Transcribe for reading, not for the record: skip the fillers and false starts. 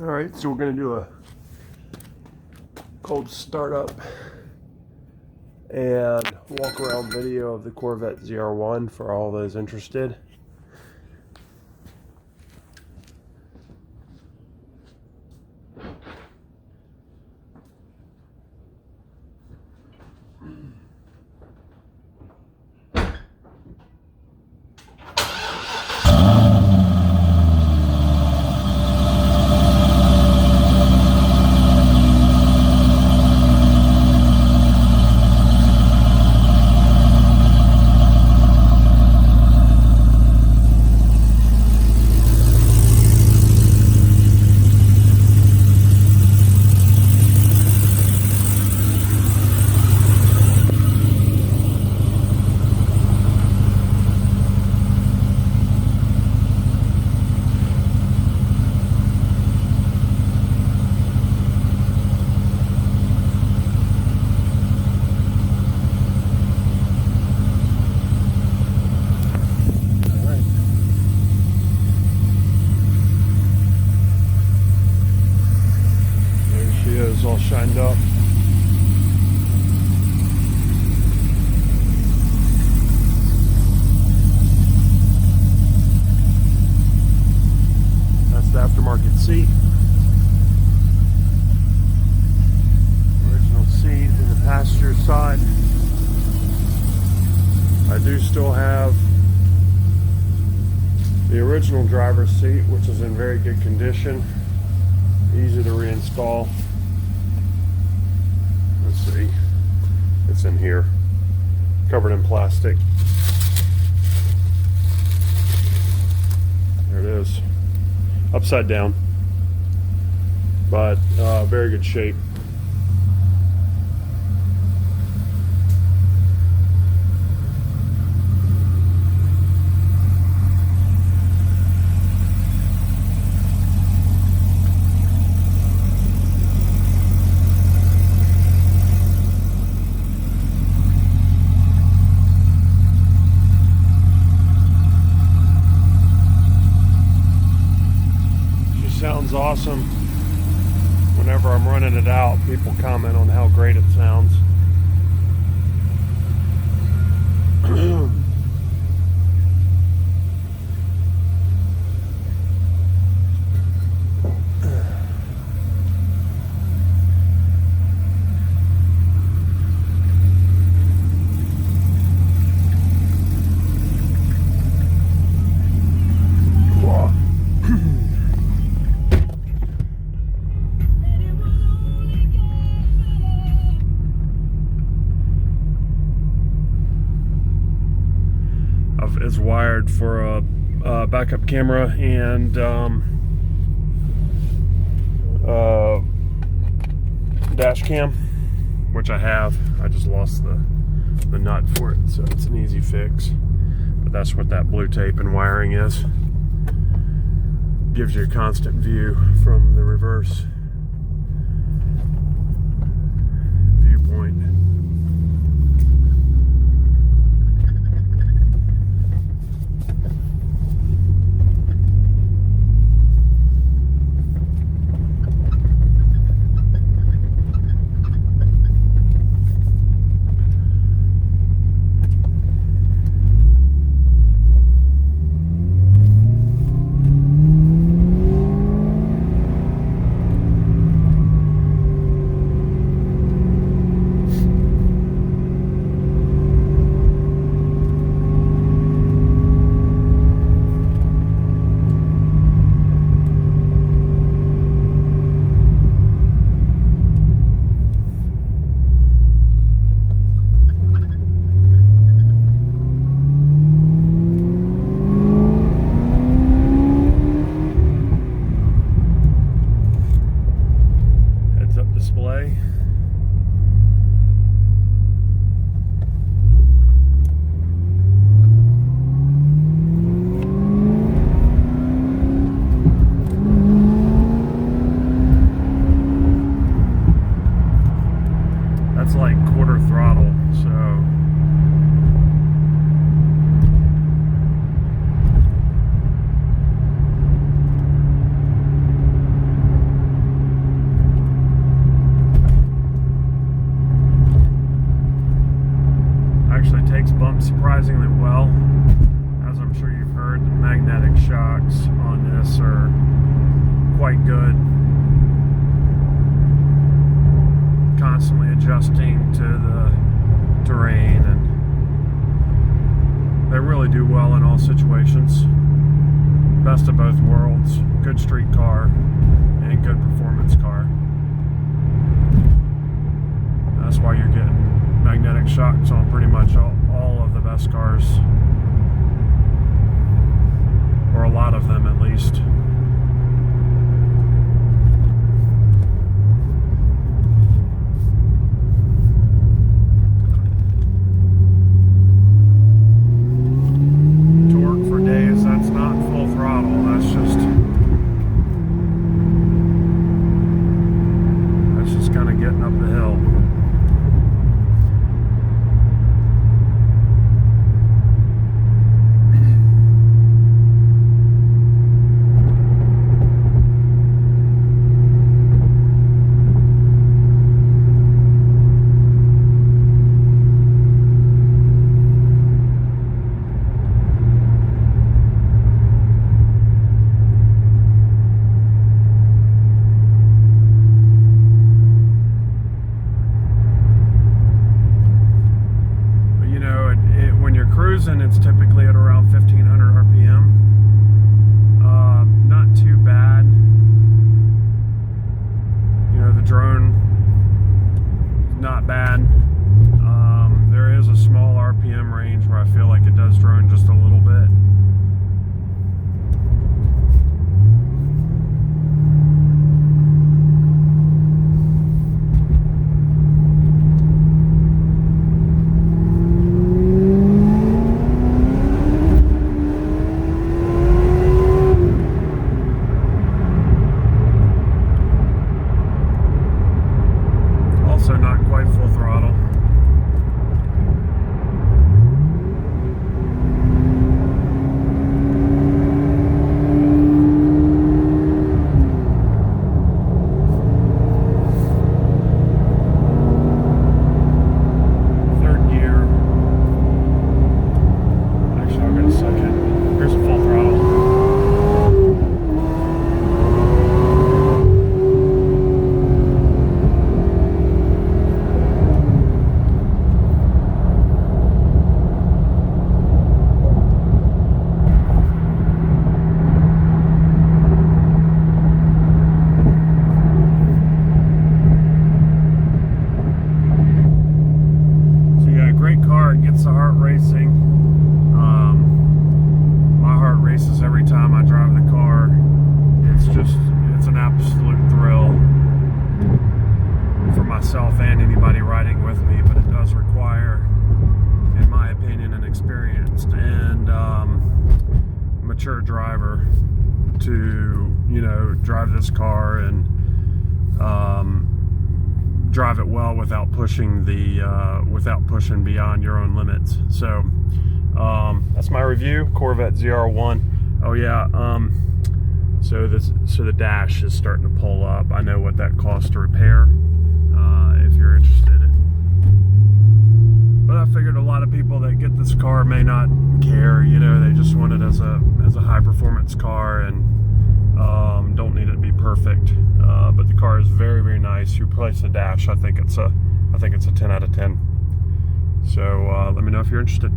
Alright, so we're going to do a cold startup and walk around video of the Corvette ZR1 for all those interested. All shined up. That's the aftermarket seat. Original seat in the passenger side. I do still have the original driver's seat, which is in very good condition. Easy to reinstall. Let's see, it's in here, covered in plastic. There it is, upside down, but very good shape. Sounds awesome. Whenever I'm running it out, people comment on how great it sounds. Is wired for a backup camera and dash cam, which I have. I just lost the nut for it, so it's an easy fix. But that's what that blue tape and wiring is. Gives you a constant view from the reverse viewpoint. quite good. Constantly adjusting to the terrain, and they really do well in all situations. Best of both worlds. Good street car and good performance car. That's why you're getting magnetic shocks on pretty much all of the best cars, or a lot of them at least. Torque for days, that's not full throttle, that's just kind of getting up the hill. Cruising, it's typically at around 1500 RPM. Not too bad. You know, the drone is not bad. There is a small RPM range where I feel like it does drone just a little bit. Also not quite full throttle. Third gear. Actually, I'll get a second. Here's a full throttle. Gets the heart racing. My heart races every time I drive the car. It's an absolute thrill for myself and anybody riding with me, but it does require, in my opinion, an experienced and mature driver to, you know, drive this car and drive it well without pushing beyond your own limits. So that's my review. Corvette ZR1. Oh yeah, so the dash is starting to pull up. I know what that costs to repair, if you're interested. But I figured a lot of people that get this car may not care, you know, they just want it as a high performance car and don't need it to be perfect. But the car is very, very nice. You replace the dash, I think it's a 10 out of 10. So let me know if you're interested.